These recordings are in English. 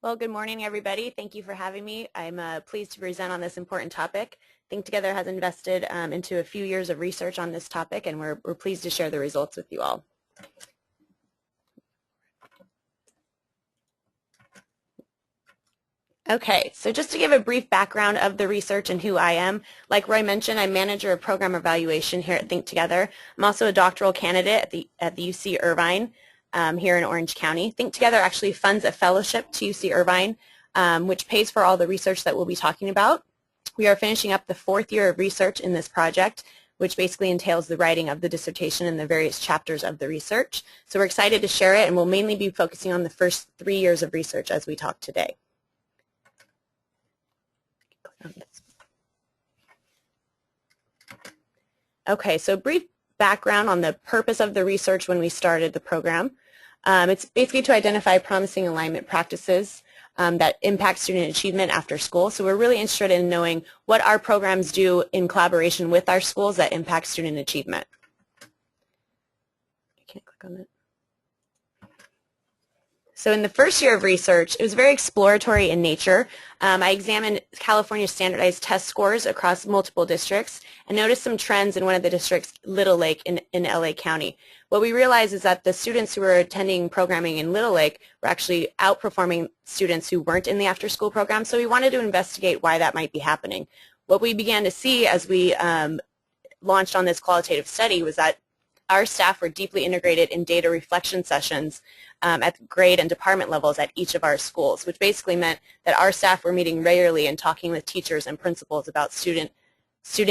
Well, good morning, everybody. Thank you for having me. I'm pleased to present on this important topic. Think Together has invested into a few years of research on this topic, and we're pleased to share the results with you all. Okay, so just to give a brief background of the research and who I am, like Roy mentioned, I'm manager of program evaluation here at Think Together. I'm also a doctoral candidate at the UC Irvine here in Orange County. Think Together actually funds a fellowship to UC Irvine, which pays for all the research that we'll be talking about. We are finishing up the 4th year of research in this project, which basically entails the writing of the dissertation and the various chapters of the research. So we're excited to share it, and we'll mainly be focusing on the first 3 years of research as we talk today. Okay, so brief background on the purpose of the research when we started the program. It's basically to identify promising alignment practices that impact student achievement after school. So we're really interested in knowing what our programs do in collaboration with our schools that impact student achievement. I can't click on it. So in the first year of research, it was very exploratory in nature. I examined California standardized test scores across multiple districts and noticed some trends in one of the districts, Little Lake in LA County. What we realized is that the students who were attending programming in Little Lake were actually outperforming students who weren't in the after-school program, so we wanted to investigate why that might be happening. What we began to see as we launched on this qualitative study was that our staff were deeply integrated in data reflection sessions at grade and department levels at each of our schools, which basically meant that our staff were meeting regularly and talking with teachers and principals about student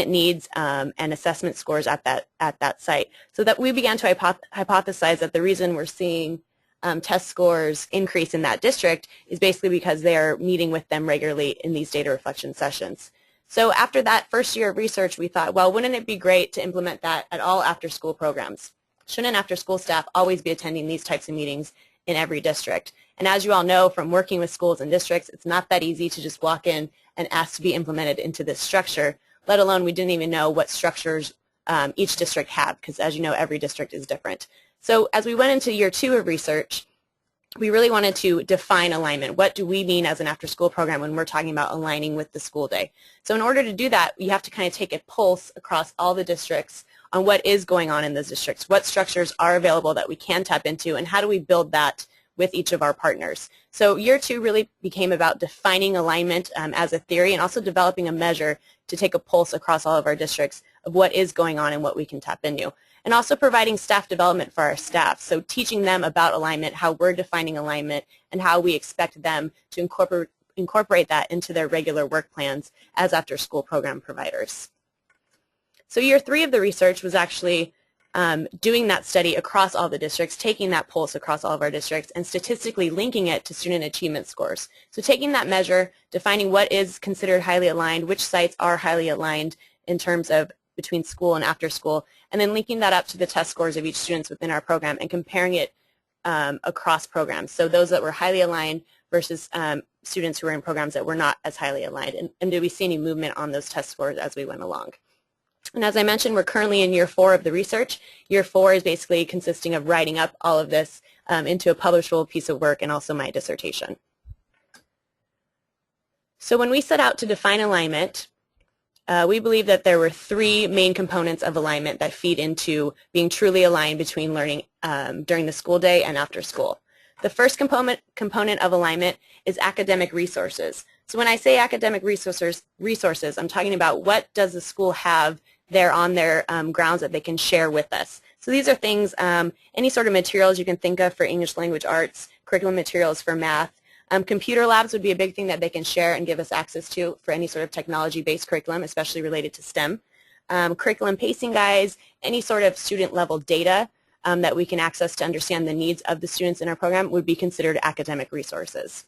needs and assessment scores at that site. So that we began to hypothesize that the reason we're seeing test scores increase in that district is basically because they are meeting with them regularly in these data reflection sessions. So after that first year of research, we thought, well, wouldn't it be great to implement that at all after-school programs? Shouldn't after-school staff always be attending these types of meetings in every district? And as you all know from working with schools and districts, it's not that easy to just walk in and ask to be implemented into this structure, let alone we didn't even know what structures each district had, because as you know, every district is different. So as we went into year 2 of research, we really wanted to define alignment. What do we mean as an after-school program when we're talking about aligning with the school day? So in order to do that, you have to kind of take a pulse across all the districts on what is going on in those districts, what structures are available that we can tap into, and how do we build that with each of our partners. So year 2 really became about defining alignment as a theory and also developing a measure to take a pulse across all of our districts of what is going on and what we can tap into. And also providing staff development for our staff, so teaching them about alignment, how we're defining alignment, and how we expect them to incorporate that into their regular work plans as after-school program providers. So year 3 of the research was actually doing that study across all the districts, taking that pulse across all of our districts, and statistically linking it to student achievement scores. So taking that measure, defining what is considered highly aligned, which sites are highly aligned in terms of between school and after school, and then linking that up to the test scores of each student within our program and comparing it across programs. So those that were highly aligned versus students who were in programs that were not as highly aligned. And did we see any movement on those test scores as we went along? And as I mentioned, we're currently in year 4 of the research. Year 4 is basically consisting of writing up all of this into a publishable piece of work and also my dissertation. So when we set out to define alignment, we believe that there were 3 main components of alignment that feed into being truly aligned between learning during the school day and after school. The first component of alignment is academic resources. So when I say academic resources, I'm talking about what does the school have there on their grounds that they can share with us. So these are things, any sort of materials you can think of for English language arts, curriculum materials for math. Computer labs would be a big thing that they can share and give us access to for any sort of technology-based curriculum, especially related to STEM. Curriculum pacing guides, any sort of student-level data that we can access to understand the needs of the students in our program would be considered academic resources.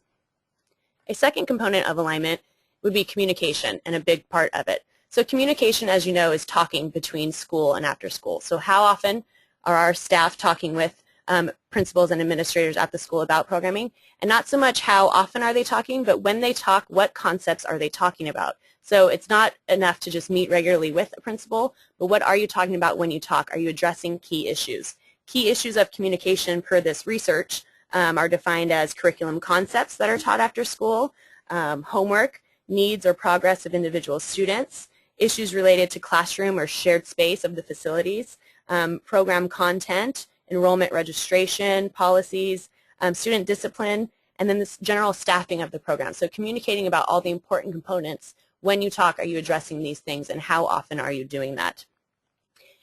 A second component of alignment would be communication, and a big part of it. So communication, as you know, is talking between school and after school. So how often are our staff talking with principals and administrators at the school about programming? And not so much how often are they talking, but when they talk, what concepts are they talking about? So it's not enough to just meet regularly with a principal, but what are you talking about when you talk? Are you addressing key issues? Key issues of communication per this research are defined as curriculum concepts that are taught after school, homework, needs or progress of individual students, issues related to classroom or shared space of the facilities, program content, enrollment registration, policies, student discipline, and then this general staffing of the program. So communicating about all the important components. When you talk, are you addressing these things, and how often are you doing that?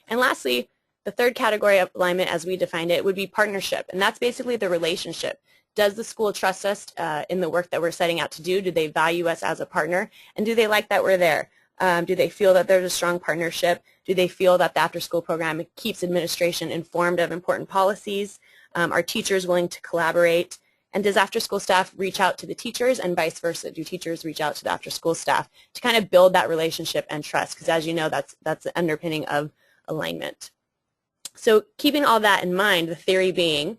And lastly, the third category of alignment, as we defined it, would be partnership, and that's basically the relationship. Does the school trust us in the work that we're setting out to do? Do they value us as a partner? And do they like that we're there? Do they feel that there's a strong partnership? Do they feel that the after-school program keeps administration informed of important policies? Are teachers willing to collaborate? And does after-school staff reach out to the teachers, and vice versa? Do teachers reach out to the after-school staff to kind of build that relationship and trust? Because as you know, that's the underpinning of alignment. So keeping all that in mind, the theory being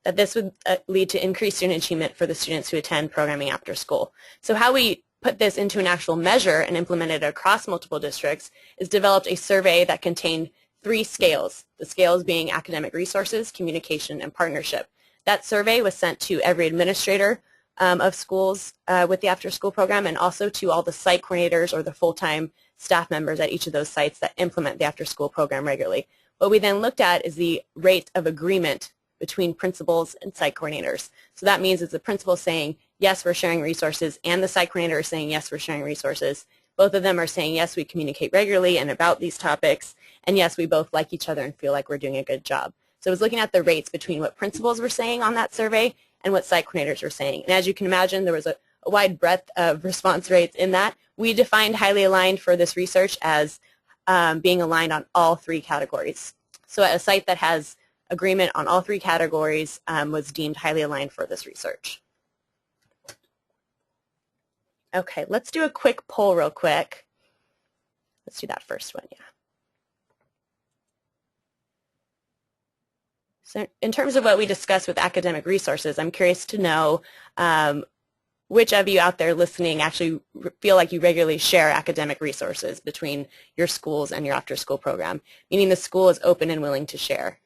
that this would lead to increased student achievement for the students who attend programming after school. So how we put this into an actual measure and implement it across multiple districts is developed a survey that contained 3 scales, the scales being academic resources, communication, and partnership. That survey was sent to every administrator of schools with the after-school program, and also to all the site coordinators or the full-time staff members at each of those sites that implement the after-school program regularly. What we then looked at is the rate of agreement between principals and site coordinators. So that means it's the principal saying, yes, we're sharing resources, and the site coordinator is saying, yes, we're sharing resources. Both of them are saying, yes, we communicate regularly and about these topics, and yes, we both like each other and feel like we're doing a good job. So I was looking at the rates between what principals were saying on that survey and what site coordinators were saying. And as you can imagine, there was a wide breadth of response rates in that. We defined highly aligned for this research as being aligned on all 3 categories. So at a site that has agreement on all 3 categories was deemed highly aligned for this research. Okay, let's do a quick poll real quick. Let's do that first one, yeah. So in terms of what we discussed with academic resources, I'm curious to know which of you out there listening actually feel like you regularly share academic resources between your schools and your after-school program, meaning the school is open and willing to share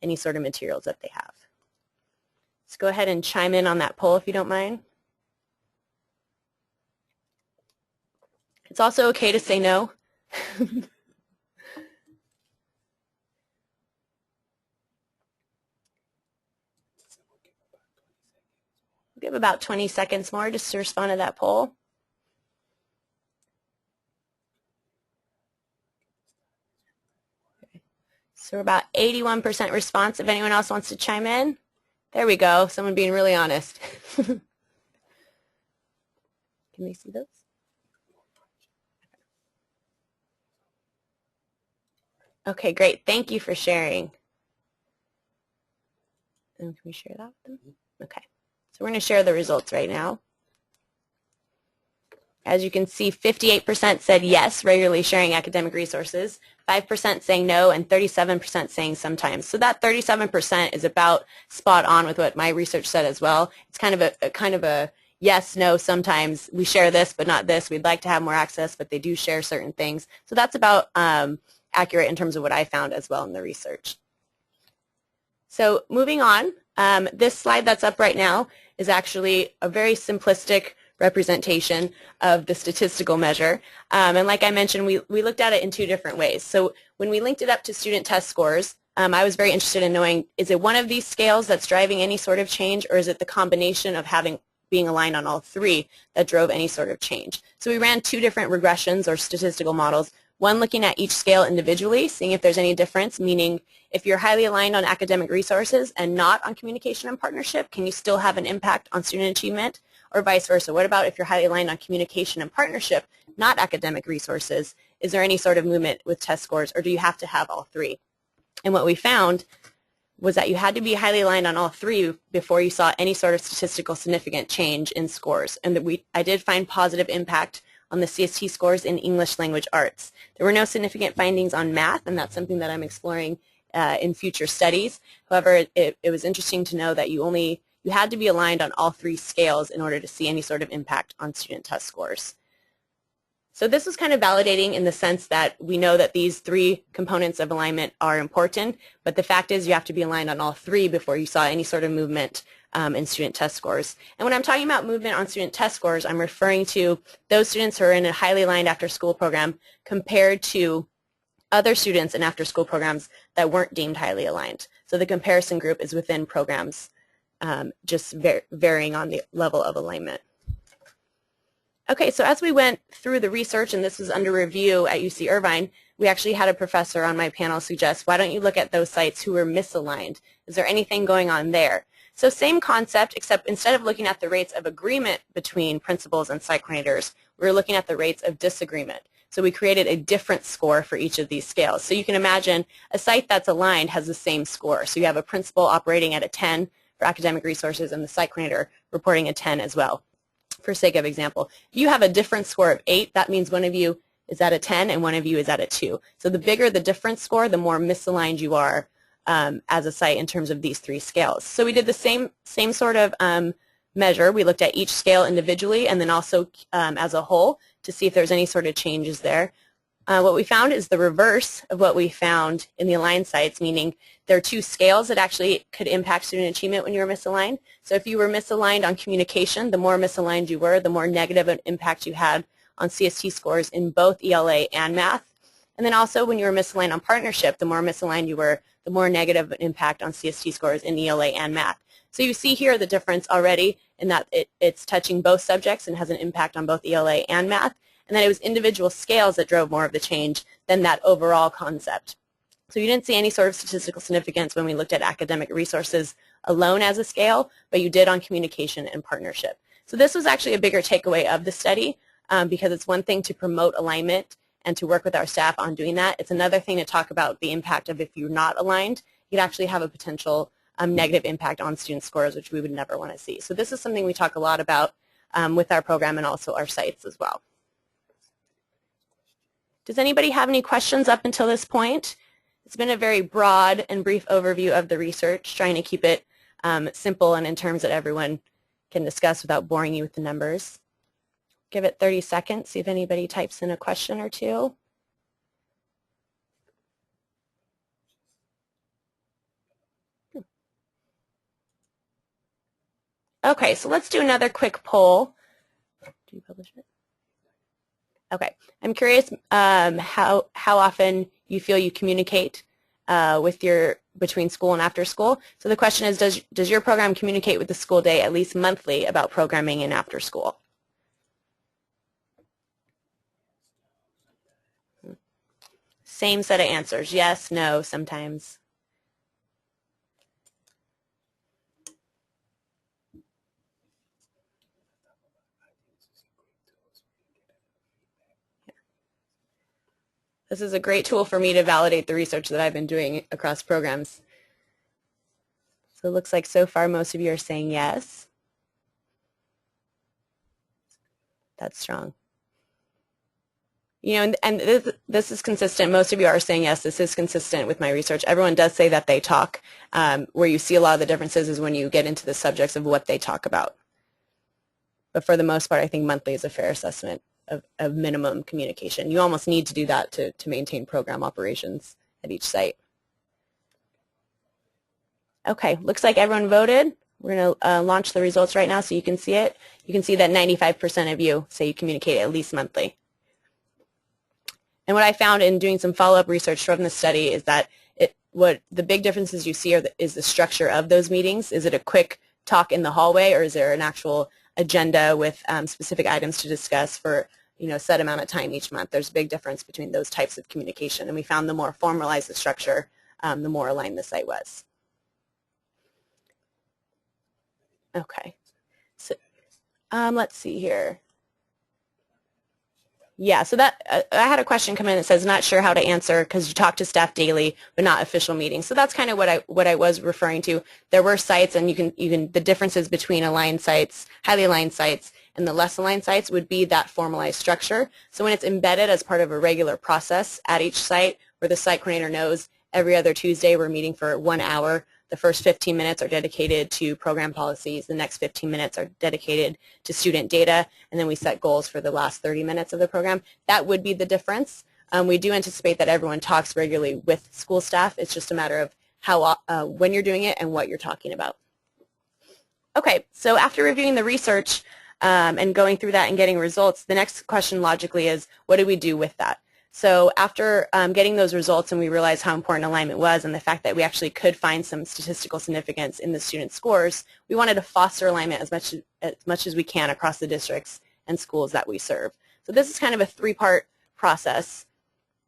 any sort of materials that they have. Let's go ahead and chime in on that poll if you don't mind. It's also okay to say no. We have about 20 seconds more just to respond to that poll. Okay. So we're about 81% response. If anyone else wants to chime in, there we go. Someone being really honest. Can they see those? Okay, great. Thank you for sharing. And can we share that with them? Okay. So we're going to share the results right now. As you can see, 58% said yes, regularly sharing academic resources, 5% saying no, and 37% saying sometimes. So that 37% is about spot on with what my research said as well. It's kind of a yes, no, sometimes we share this but not this. We'd like to have more access, but they do share certain things. So that's about accurate in terms of what I found as well in the research. So moving on, this slide that's up right now is actually a very simplistic representation of the statistical measure. And like I mentioned, we looked at it in 2 different ways. So when we linked it up to student test scores, I was very interested in knowing, is it one of these scales that's driving any sort of change, or is it the combination of being aligned on all 3 that drove any sort of change? So we ran 2 different regressions or statistical models, one looking at each scale individually, seeing if there's any difference, meaning if you're highly aligned on academic resources and not on communication and partnership, can you still have an impact on student achievement? Or vice versa? What about if you're highly aligned on communication and partnership, not academic resources? Is there any sort of movement with test scores, or do you have to have all 3? And what we found was that you had to be highly aligned on all 3 before you saw any sort of statistical significant change in scores. And that I did find positive impact on the CST scores in English language arts. There were no significant findings on math, and that's something that I'm exploring in future studies. However, it was interesting to know that you had to be aligned on all 3 scales in order to see any sort of impact on student test scores. So this was kind of validating in the sense that we know that these 3 components of alignment are important, but the fact is you have to be aligned on all 3 before you saw any sort of movement in student test scores. And when I'm talking about movement on student test scores, I'm referring to those students who are in a highly aligned after-school program compared to other students in after-school programs that weren't deemed highly aligned. So the comparison group is within programs, just varying on the level of alignment. Okay, so as we went through the research, and this was under review at UC Irvine, we actually had a professor on my panel suggest, why don't you look at those sites who were misaligned? Is there anything going on there? So same concept, except instead of looking at the rates of agreement between principals and site coordinators, we were looking at the rates of disagreement. So we created a different score for each of these scales. So you can imagine a site that's aligned has the same score. So you have a principal operating at a 10 for academic resources and the site coordinator reporting a 10 as well. For sake of example, if you have a different score of 8, that means one of you is at a 10 and one of you is at a 2. So the bigger the difference score, the more misaligned you are as a site in terms of these 3 scales. So we did the same sort of measure. We looked at each scale individually and then also as a whole to see if there's any sort of changes there. What we found is the reverse of what we found in the aligned sites, meaning there are 2 scales that actually could impact student achievement when you were misaligned. So if you were misaligned on communication, the more misaligned you were, the more negative an impact you had on CST scores in both ELA and math. And then also when you were misaligned on partnership, the more misaligned you were, the more negative an impact on CST scores in ELA and math. So you see here the difference already in that it's touching both subjects and has an impact on both ELA and math, and that it was individual scales that drove more of the change than that overall concept. So you didn't see any sort of statistical significance when we looked at academic resources alone as a scale, but you did on communication and partnership. So this was actually a bigger takeaway of the study because it's one thing to promote alignment and to work with our staff on doing that. It's another thing to talk about the impact of if you're not aligned, you'd actually have a potential negative impact on student scores, which we would never want to see. So this is something we talk a lot about with our program and also our sites as well. Does anybody have any questions up until this point? It's been a very broad and brief overview of the research, trying to keep it simple and in terms that everyone can discuss without boring you with the numbers. Give it 30 seconds, see if anybody types in a question or two. Okay, so let's do another quick poll. Do you publish it? Okay, I'm curious how often you feel you communicate between school and after school. So the question is, does your program communicate with the school day at least monthly about programming and after school? Same set of answers, yes, no, sometimes. This is a great tool for me to validate the research that I've been doing across programs. So it looks like so far most of you are saying yes. That's strong. You know, and this is consistent. Most of you are saying yes, this is consistent with my research. Everyone does say that they talk. Where you see a lot of the differences is when you get into the subjects of what they talk about. But for the most part, I think monthly is a fair assessment of minimum communication. You almost need to do that to maintain program operations at each site. Okay, looks like everyone voted. We're going to launch the results right now so you can see it. You can see that 95% of you say you communicate at least monthly. And what I found in doing some follow-up research from the study is that what the big differences you see is the structure of those meetings. Is it a quick talk in the hallway, or is there an actual agenda with specific items to discuss for a set amount of time each month? There's a big difference between those types of communication, and we found the more formalized the structure, the more aligned the site was. Okay, so let's see here. Yeah, so that I had a question come in that says not sure how to answer because you talk to staff daily but not official meetings. So that's kind of what I was referring to. There were sites, and the differences between aligned sites, highly aligned sites, and the less aligned sites would be that formalized structure. So when it's embedded as part of a regular process at each site, where the site coordinator knows every other Tuesday we're meeting for 1 hour the first 15 minutes are dedicated to program policies, the next 15 minutes are dedicated to student data, and then we set goals for the last 30 minutes of the program. That would be the difference. We do anticipate that everyone talks regularly with school staff. It's just a matter of how, when you're doing it and what you're talking about. Okay, so after reviewing the research and going through that and getting results, the next question logically is, what do we do with that? So after getting those results and we realized how important alignment was and the fact that we actually could find some statistical significance in the student scores, we wanted to foster alignment as much as we can across the districts and schools that we serve. So this is kind of a three-part process.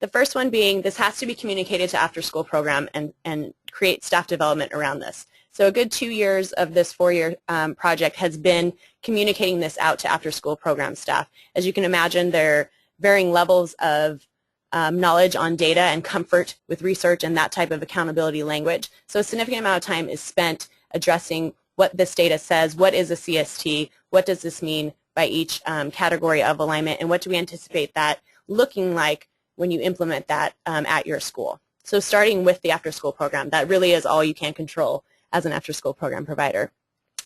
The first one being this has to be communicated to after-school program and create staff development around this. So a good 2 years of this 4-year project has been communicating this out to after-school program staff. As you can imagine, there are varying levels of knowledge on data and comfort with research and that type of accountability language. So a significant amount of time is spent addressing what this data says, what is a CST, what does this mean by each category of alignment, and what do we anticipate that looking like when you implement that at your school. So starting with the after-school program, that really is all you can control as an after-school program provider.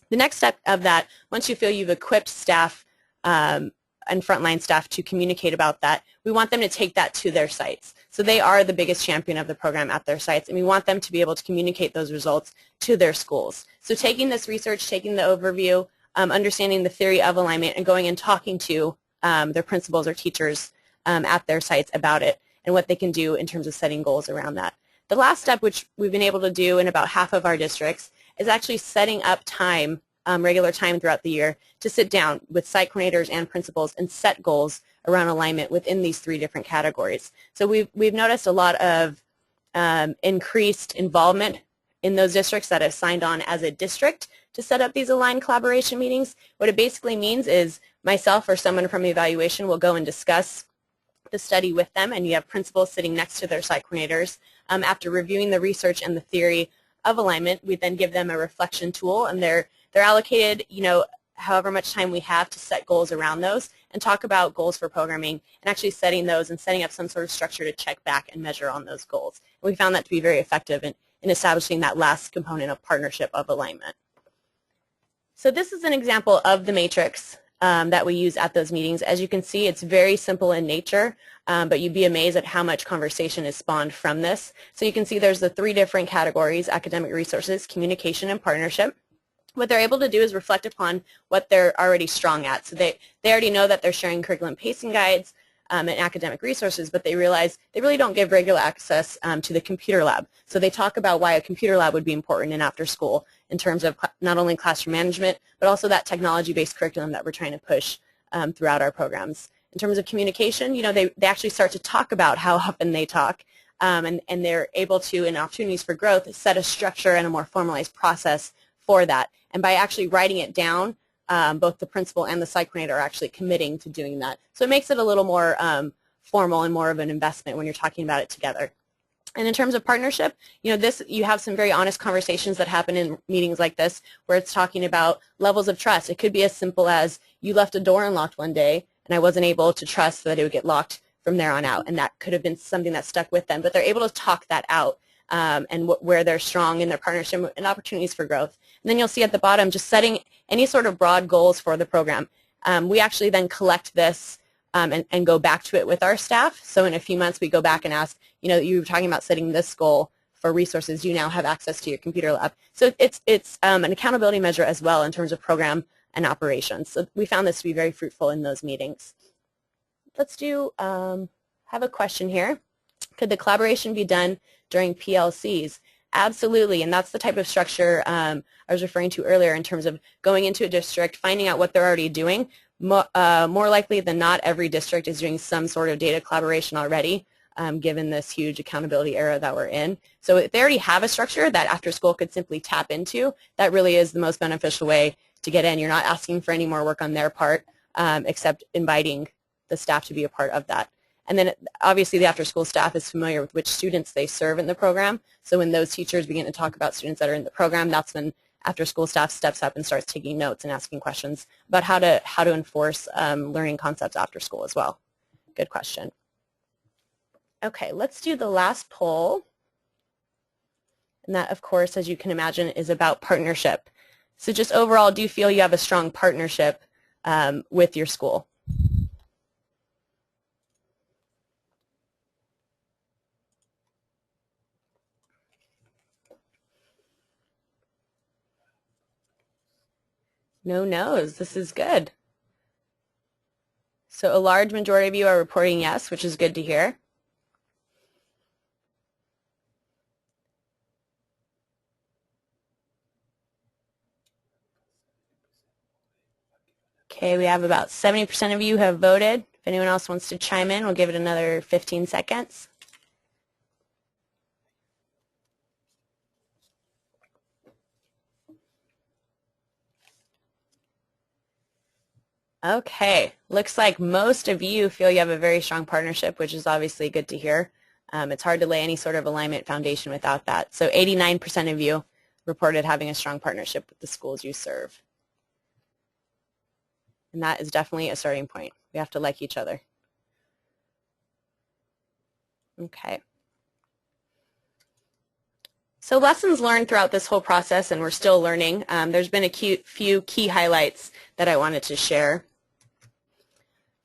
The next step of that, once you feel you've equipped staff and frontline staff to communicate about that, we want them to take that to their sites. So they are the biggest champion of the program at their sites, and we want them to be able to communicate those results to their schools. So taking this research, taking the overview, understanding the theory of alignment, and going and talking to their principals or teachers at their sites about it and what they can do in terms of setting goals around that. The last step, which we've been able to do in about half of our districts, is actually setting up time, regular time throughout the year, to sit down with site coordinators and principals and set goals around alignment within these 3 different categories. So we've noticed a lot of increased involvement in those districts that have signed on as a district to set up these aligned collaboration meetings. What it basically means is myself or someone from evaluation will go and discuss the study with them, and you have principals sitting next to their site coordinators. After reviewing the research and the theory of alignment, we then give them a reflection tool, and they're allocated, however much time we have to set goals around those and talk about goals for programming and actually setting those and setting up some sort of structure to check back and measure on those goals. And we found that to be very effective in establishing that last component of partnership of alignment. So this is an example of the matrix that we use at those meetings. As you can see, it's very simple in nature, but you'd be amazed at how much conversation is spawned from this. So you can see there's the 3 different categories: academic resources, communication, and partnership. What they're able to do is reflect upon what they're already strong at. So they already know that they're sharing curriculum pacing guides and academic resources, but they realize they really don't give regular access to the computer lab. So they talk about why a computer lab would be important in after school in terms of not only classroom management, but also that technology-based curriculum that we're trying to push throughout our programs. In terms of communication, they actually start to talk about how often they talk, and they're able to, in opportunities for growth, set a structure and a more formalized process for that. And by actually writing it down, both the principal and the site coordinator are actually committing to doing that. So it makes it a little more formal and more of an investment when you're talking about it together. And in terms of partnership, you have some very honest conversations that happen in meetings like this where it's talking about levels of trust. It could be as simple as you left a door unlocked one day and I wasn't able to trust that it would get locked from there on out, and that could have been something that stuck with them. But they're able to talk that out and where they're strong in their partnership and opportunities for growth. And then you'll see at the bottom just setting any sort of broad goals for the program. We actually then collect this and go back to it with our staff. So in a few months we go back and ask, you were talking about setting this goal for resources. You now have access to your computer lab. So it's an accountability measure as well in terms of program and operations. So we found this to be very fruitful in those meetings. Let's have a question here. Could the collaboration be done during PLCs? Absolutely, and that's the type of structure I was referring to earlier in terms of going into a district, finding out what they're already doing. More likely than not, every district is doing some sort of data collaboration already, given this huge accountability era that we're in. So if they already have a structure that after school could simply tap into, that really is the most beneficial way to get in. You're not asking for any more work on their part, except inviting the staff to be a part of that. And then obviously the after-school staff is familiar with which students they serve in the program. So when those teachers begin to talk about students that are in the program, that's when after-school staff steps up and starts taking notes and asking questions about how to enforce learning concepts after school as well. Good question. Okay, let's do the last poll. And that, of course, as you can imagine, is about partnership. So just overall, do you feel you have a strong partnership with your school? No no's. This is good. So a large majority of you are reporting yes, which is good to hear. Okay, we have about 70% of you have voted. If anyone else wants to chime in, we'll give it another 15 seconds. Okay, looks like most of you feel you have a very strong partnership, which is obviously good to hear. It's hard to lay any sort of alignment foundation without that. So 89% of you reported having a strong partnership with the schools you serve. And that is definitely a starting point. We have to like each other. Okay. So lessons learned throughout this whole process, and we're still learning. There's been a few key highlights that I wanted to share.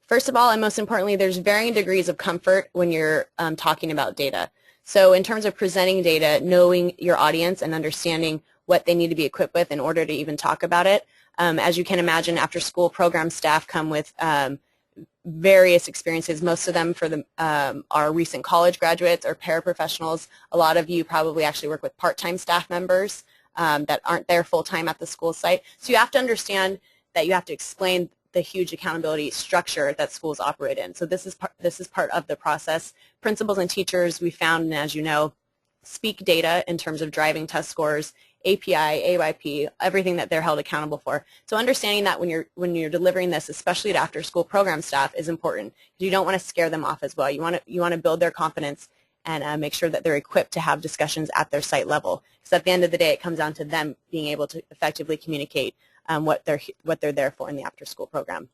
First of all, and most importantly, there's varying degrees of comfort when you're talking about data. So in terms of presenting data, knowing your audience and understanding what they need to be equipped with in order to even talk about it. As you can imagine, after school program staff come with various experiences. Most of them are recent college graduates or paraprofessionals. A lot of you probably actually work with part-time staff members that aren't there full-time at the school site. So you have to understand that you have to explain the huge accountability structure that schools operate in. So this is part of the process. Principals and teachers, we found, and as you know, speak data in terms of driving test scores, API, AYP, everything that they're held accountable for. So understanding that when you're delivering this, especially to after-school program staff, is important. You don't want to scare them off as well. You want to build their confidence and make sure that they're equipped to have discussions at their site level. Because at the end of the day, it comes down to them being able to effectively communicate what they're there for in the after-school program.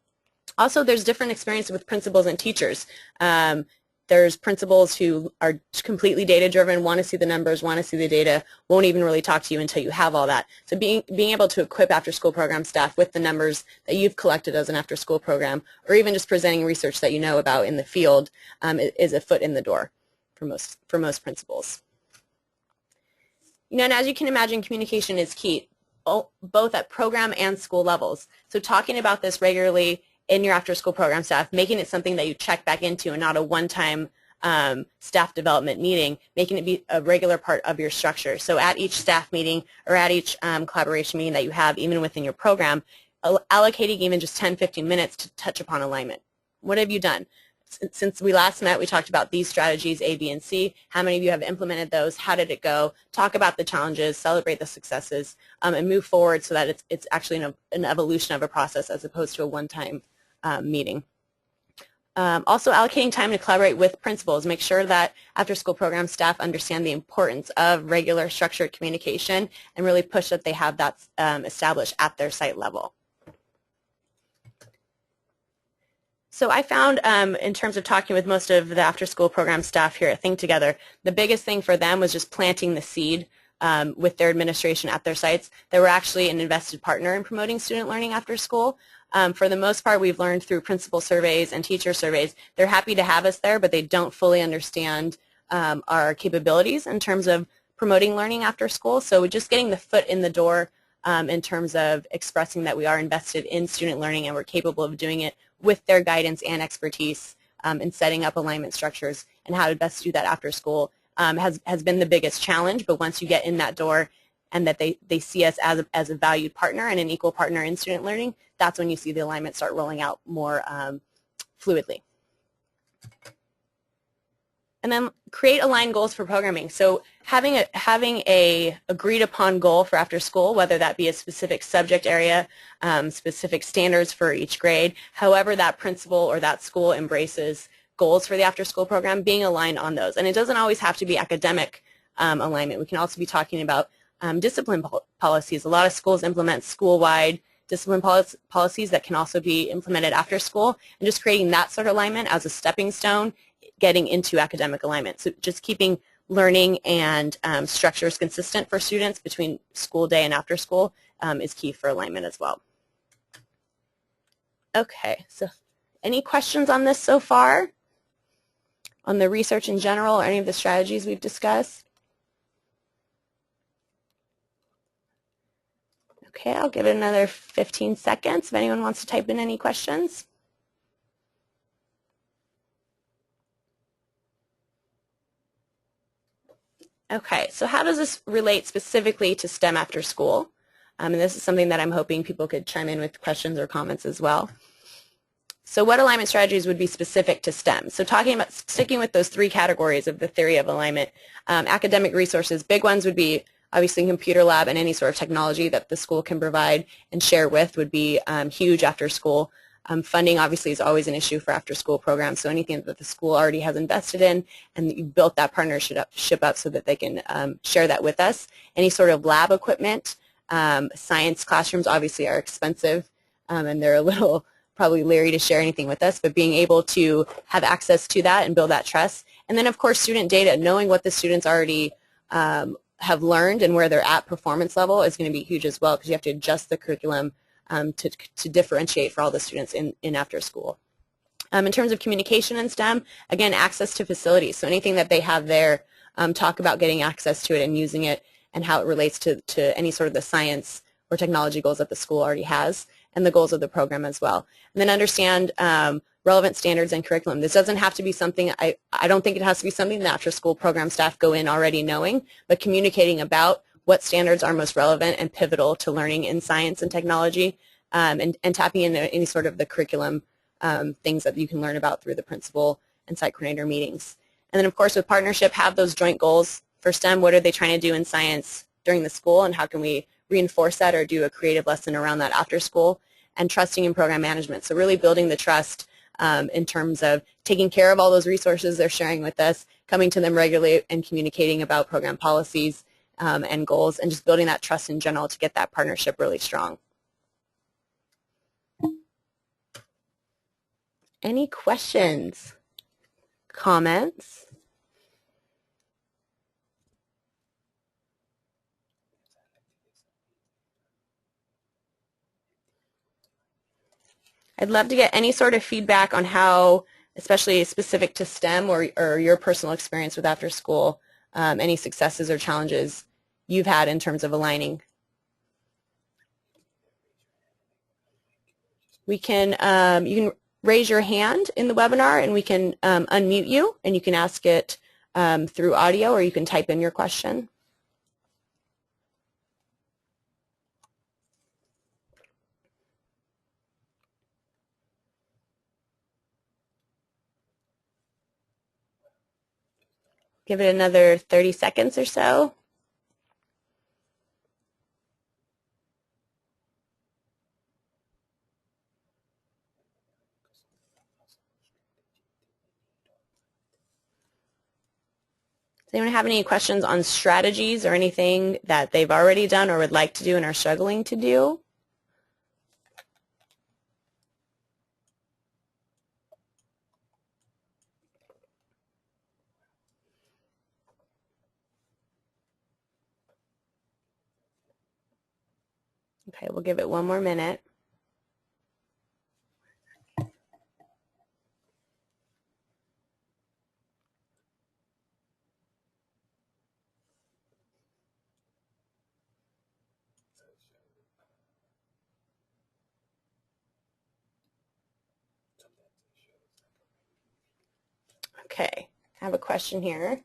Also, there's different experiences with principals and teachers. There's principals who are completely data-driven, want to see the numbers, want to see the data, won't even really talk to you until you have all that. So being able to equip after-school program staff with the numbers that you've collected as an after-school program, or even just presenting research that you know about in the field, is a foot in the door for most principals. And as you can imagine, communication is key, both at program and school levels. So talking about this regularly in your after-school program staff, making it something that you check back into and not a one-time staff development meeting, making it be a regular part of your structure. So at each staff meeting or at each collaboration meeting that you have, even within your program, allocating even just 10-15 minutes to touch upon alignment. What have you done? Since we last met, we talked about these strategies, A, B, and C. How many of you have implemented those? How did it go? Talk about the challenges, celebrate the successes, and move forward so that it's actually an evolution of a process as opposed to a one-time meeting. Also allocating time to collaborate with principals. Make sure that after-school program staff understand the importance of regular structured communication and really push that they have that established at their site level. So I found in terms of talking with most of the after-school program staff here at Think Together, the biggest thing for them was just planting the seed with their administration at their sites. They were actually an invested partner in promoting student learning after school. For the most part, we've learned through principal surveys and teacher surveys, they're happy to have us there, but they don't fully understand our capabilities in terms of promoting learning after school. So just getting the foot in the door in terms of expressing that we are invested in student learning and we're capable of doing it with their guidance and expertise in setting up alignment structures and how to best do that after school has been the biggest challenge. But once you get in that door and that they see us as a valued partner and an equal partner in student learning, that's when you see the alignment start rolling out more fluidly. And then create aligned goals for programming. So having a agreed upon goal for after school, whether that be a specific subject area, specific standards for each grade, however that principal or that school embraces goals for the after school program, being aligned on those. And it doesn't always have to be academic alignment. We can also be talking about discipline policies. A lot of schools implement school-wide discipline policies that can also be implemented after school, and just creating that sort of alignment as a stepping stone getting into academic alignment. So just keeping learning and structure is consistent for students between school day and after school is key for alignment as well. Okay, so any questions on this so far? On the research in general or any of the strategies we've discussed? Okay, I'll give it another 15 seconds if anyone wants to type in any questions. Okay, so how does this relate specifically to STEM after school? And this is something that I'm hoping people could chime in with questions or comments as well. So what alignment strategies would be specific to STEM? So talking about sticking with those three categories of the theory of alignment, academic resources, big ones would be obviously computer lab and any sort of technology that the school can provide and share with would be huge after school. Funding obviously is always an issue for after school programs, so anything that the school already has invested in and you built that partnership up so that they can share that with us. Any sort of lab equipment, science classrooms obviously are expensive and they're a little probably leery to share anything with us, but being able to have access to that and build that trust. And then of course student data, knowing what the students already have learned and where they're at performance level is going to be huge as well because you have to adjust the curriculum to differentiate for all the students in after school. In terms of communication in STEM, again, access to facilities. So anything that they have there, talk about getting access to it and using it and how it relates to any sort of the science or technology goals that the school already has and the goals of the program as well. And then understand relevant standards and curriculum. This doesn't have to be something, I don't think it has to be something that after school program staff go in already knowing, but communicating about what standards are most relevant and pivotal to learning in science and technology and tapping into any sort of the curriculum things that you can learn about through the principal and site coordinator meetings. And then of course with partnership, have those joint goals for STEM. What are they trying to do in science during the school and how can we reinforce that or do a creative lesson around that after school? And trusting in program management. So really building the trust in terms of taking care of all those resources they're sharing with us, coming to them regularly and communicating about program policies and goals, and just building that trust in general to get that partnership really strong. Any questions? Comments? I'd love to get any sort of feedback on how, especially specific to STEM or your personal experience with after school, any successes or challenges you've had in terms of aligning. We can, you can raise your hand in the webinar and we can unmute you and you can ask it through audio or you can type in your question. Give it another 30 seconds or so. Does anyone have any questions on strategies or anything that they've already done or would like to do and are struggling to do? Okay, we'll give it one more minute. Okay, I have a question here.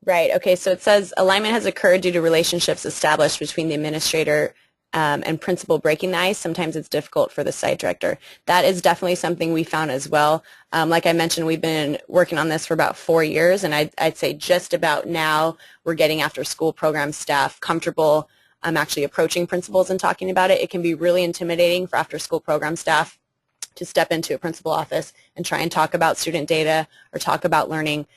Right, okay, so it says alignment has occurred due to relationships established between the administrator and principal breaking the ice. Sometimes it's difficult for the site director. That is definitely something we found as well. Like I mentioned, we've been working on this for about 4 years, and I'd say just about now we're getting after school program staff comfortable actually approaching principals and talking about it. It can be really intimidating for after school program staff to step into a principal office and try and talk about student data or talk about learning.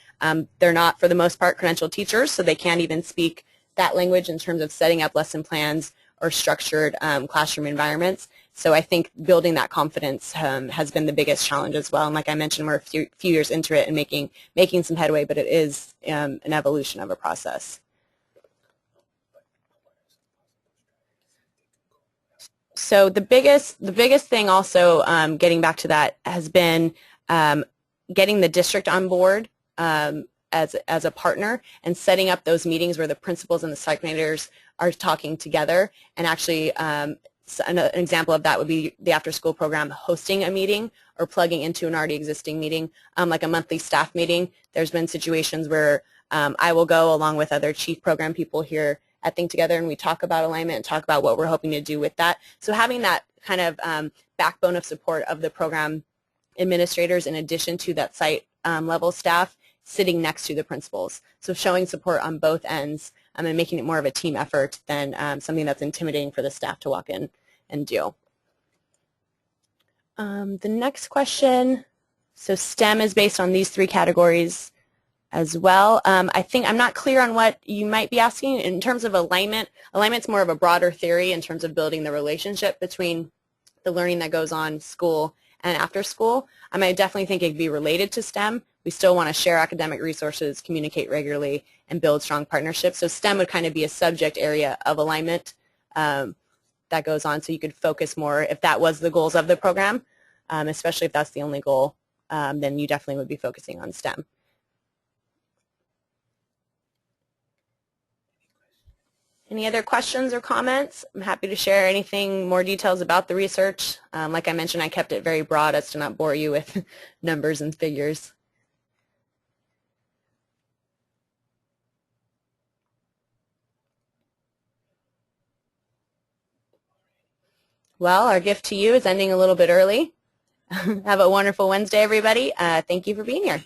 They're not, for the most part, credentialed teachers, so they can't even speak that language in terms of setting up lesson plans or structured classroom environments. So I think building that confidence has been the biggest challenge as well. And like I mentioned, we're a few years into it and making some headway, but it is an evolution of a process. So the biggest thing also, getting back to that, has been getting the district on board as a partner and setting up those meetings where the principals and the site coordinators are talking together. And actually, an example of that would be the after-school program hosting a meeting or plugging into an already existing meeting, like a monthly staff meeting. There's been situations where I will go along with other chief program people here at Think Together, and we talk about alignment and talk about what we're hoping to do with that. So having that kind of backbone of support of the program administrators in addition to that site level staff sitting next to the principals. So showing support on both ends and making it more of a team effort than something that's intimidating for the staff to walk in and do. The next question, so STEM is based on these 3 categories as well. I think I'm not clear on what you might be asking in terms of alignment. Alignment's more of a broader theory in terms of building the relationship between the learning that goes on school and after school. I definitely think it'd be related to STEM. We still want to share academic resources, communicate regularly, and build strong partnerships. So STEM would kind of be a subject area of alignment that goes on, so you could focus more if that was the goals of the program, especially if that's the only goal, then you definitely would be focusing on STEM. Any other questions or comments? I'm happy to share anything, more details about the research. Like I mentioned, I kept it very broad as to not bore you with numbers and figures. Well, our gift to you is ending a little bit early. Have a wonderful Wednesday, everybody. Thank you for being here.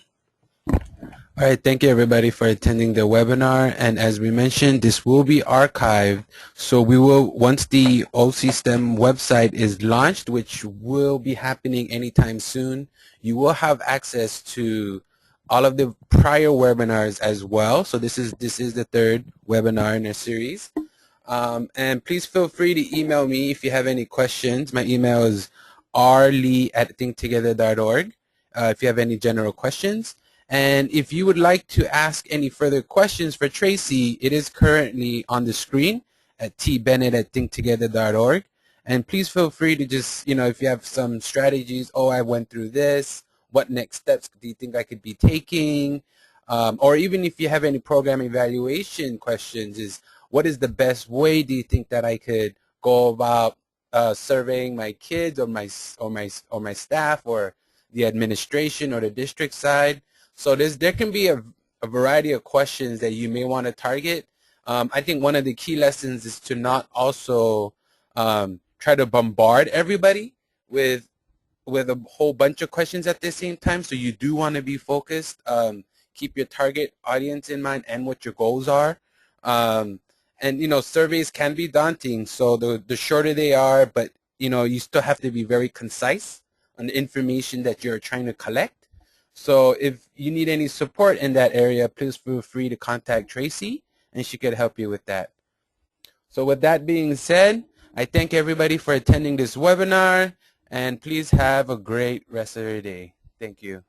All right, thank you everybody for attending the webinar. And as we mentioned, this will be archived. So we will, once the OC STEM website is launched, which will be happening anytime soon, you will have access to all of the prior webinars as well. So this is the 3rd webinar in a series. And please feel free to email me if you have any questions. My email is rlee@thinktogether.org if you have any general questions. And if you would like to ask any further questions for Tracy, it is currently on the screen at tbennett@thinktogether.org. And please feel free to just, if you have some strategies, I went through this, what next steps do you think I could be taking? Or even if you have any program evaluation questions, what is the best way do you think that I could go about surveying my kids or my staff or the administration or the district side? So there can be a variety of questions that you may want to target. I think one of the key lessons is to not also try to bombard everybody with a whole bunch of questions at the same time. So you do want to be focused. Keep your target audience in mind and what your goals are. And surveys can be daunting. So the shorter they are, but you still have to be very concise on the information that you're trying to collect. So if you need any support in that area, please feel free to contact Tracy, and she could help you with that. So with that being said, I thank everybody for attending this webinar, and please have a great rest of your day. Thank you.